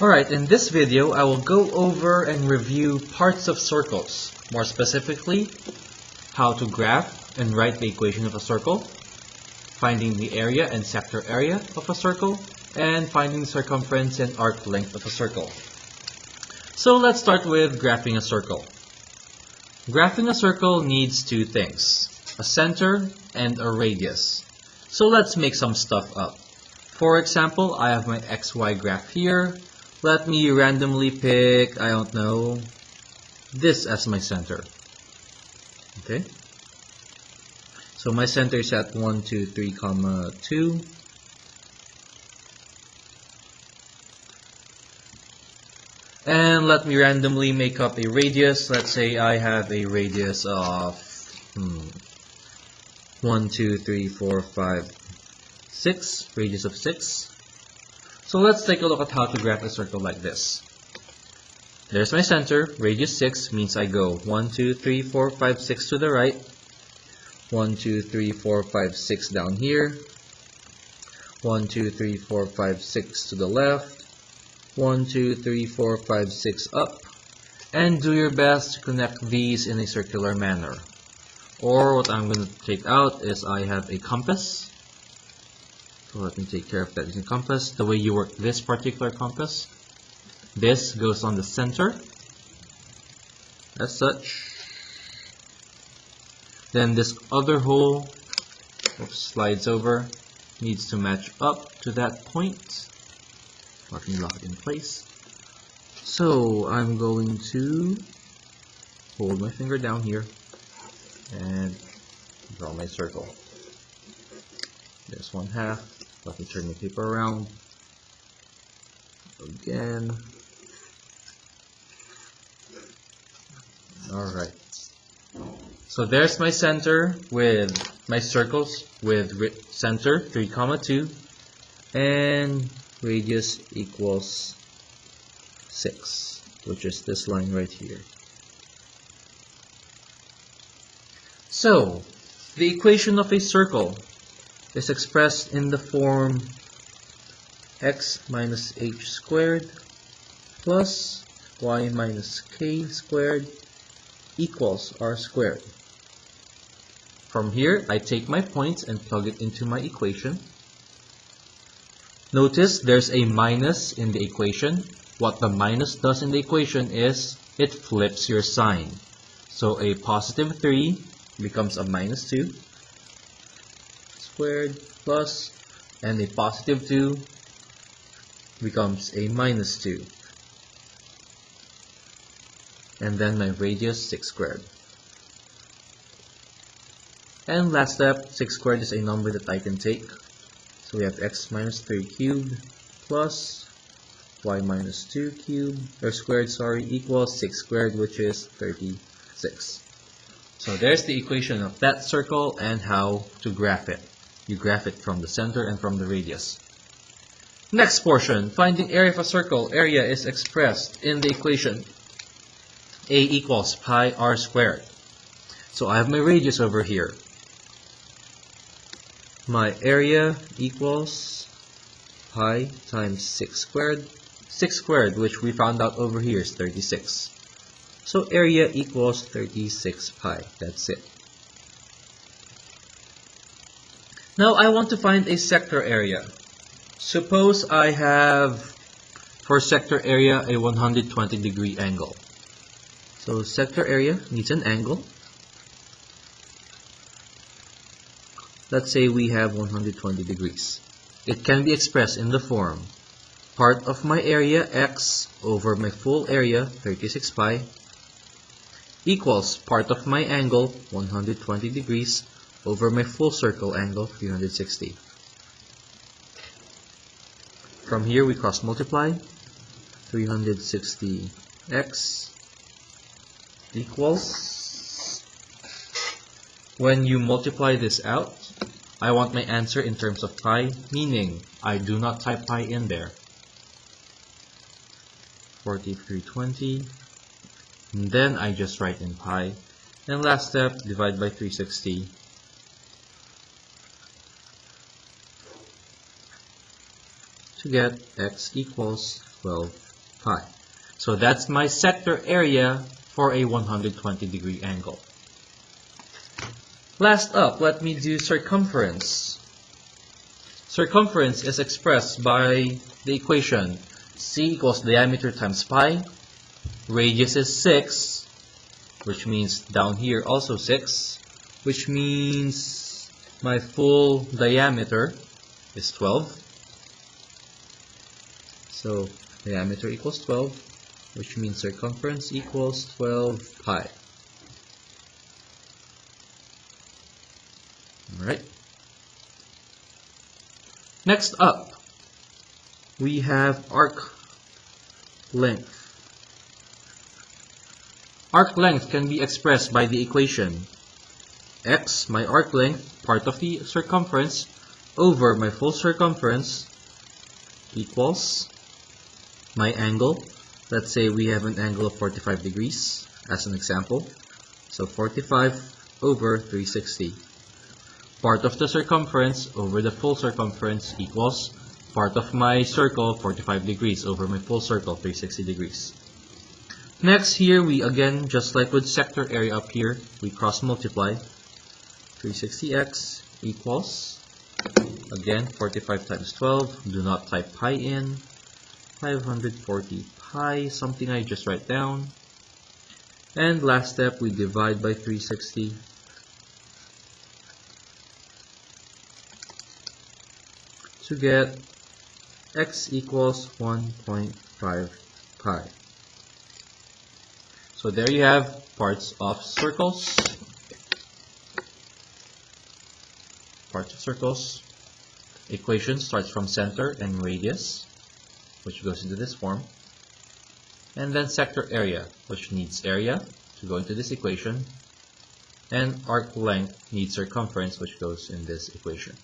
Alright, in this video I will go over and review parts of circles. More specifically, how to graph and write the equation of a circle, finding the area and sector area of a circle, and finding circumference and arc length of a circle. So let's start with graphing a circle. Graphing a circle needs two things, a center and a radius. So let's make some stuff up. For example, I have my XY graph here. Let me randomly pick, I don't know, this as my center. Okay? So my center is at 1, 2, 3, 2. And let me randomly make up a radius. Let's say I have a radius of 1, 2, 3, 4, 5, 6. Radius of 6. So let's take a look at how to graph a circle like this. There's my center. Radius 6 means I go 1, 2, 3, 4, 5, 6 to the right. 1, 2, 3, 4, 5, 6 down here. 1, 2, 3, 4, 5, 6 to the left. 1, 2, 3, 4, 5, 6 up. And do your best to connect these in a circular manner. Or what I'm going to take out is I have a compass. So let me take care of that using compass. The way you work this particular compass, this goes on the center, as such. Then this other hole, slides over, needs to match up to that point. Let me lock it in place. So I'm going to hold my finger down here and draw my circle. There's 1/2. Let me turn the paper around again. Alright. So there's my center with my circles with center 3, 2 and radius equals 6, which is this line right here. So the equation of a circle is expressed in the form x minus h squared plus y minus k squared equals r squared. From here, I take my points and plug it into my equation. Notice there's a minus in the equation. What the minus does in the equation is it flips your sign. So a positive 3 becomes a minus 2 squared plus, and a positive 2 becomes a minus 2. And then my radius 6 squared. And last step, 6 squared is a number that I can take. So we have x minus 3 cubed plus y minus 2 cubed, or squared, sorry, equals 6 squared, which is 36. So there's the equation of that circle and how to graph it. You graph it from the center and from the radius. Next portion, finding area of a circle. Area is expressed in the equation a equals pi r squared. So I have my radius over here. My area equals pi times 6 squared. 6 squared, which we found out over here, is 36. So area equals 36 pi. That's it. Now I want to find a sector area. Suppose I have, for sector area, a 120-degree angle. So sector area needs an angle. Let's say we have 120 degrees. It can be expressed in the form part of my area, x, over my full area, 36 pi, equals part of my angle, 120 degrees, over my full circle angle, 360. From here we cross multiply. 360x equals, when you multiply this out, I want my answer in terms of pi, meaning I do not type pi in there. 4320, and then I just write in pi, and last step, divide by 360 to get x equals 12 pi. So that's my sector area for a 120-degree angle. Last up, let me do circumference. Circumference is expressed by the equation c equals diameter times pi. Radius is 6, which means down here also 6, which means my full diameter is 12. So diameter equals 12, which means circumference equals 12 pi. Alright. Next up, we have arc length. Arc length can be expressed by the equation x, my arc length, part of the circumference, over my full circumference equals my angle. Let's say we have an angle of 45 degrees as an example. So 45 over 360. Part of the circumference over the full circumference equals part of my circle, 45 degrees, over my full circle, 360 degrees. Next, here we again, just like with sector area up here, we cross multiply. 360x equals, again, 45 times 12. Do not type pi in. 540 pi, something I just write down. And last step, we divide by 360. To get x equals 1.5 pi. So there you have parts of circles. Parts of circles. Equation starts from center and radius, which goes into this form. And then sector area, which needs area to go into this equation. And arc length needs circumference, which goes in this equation.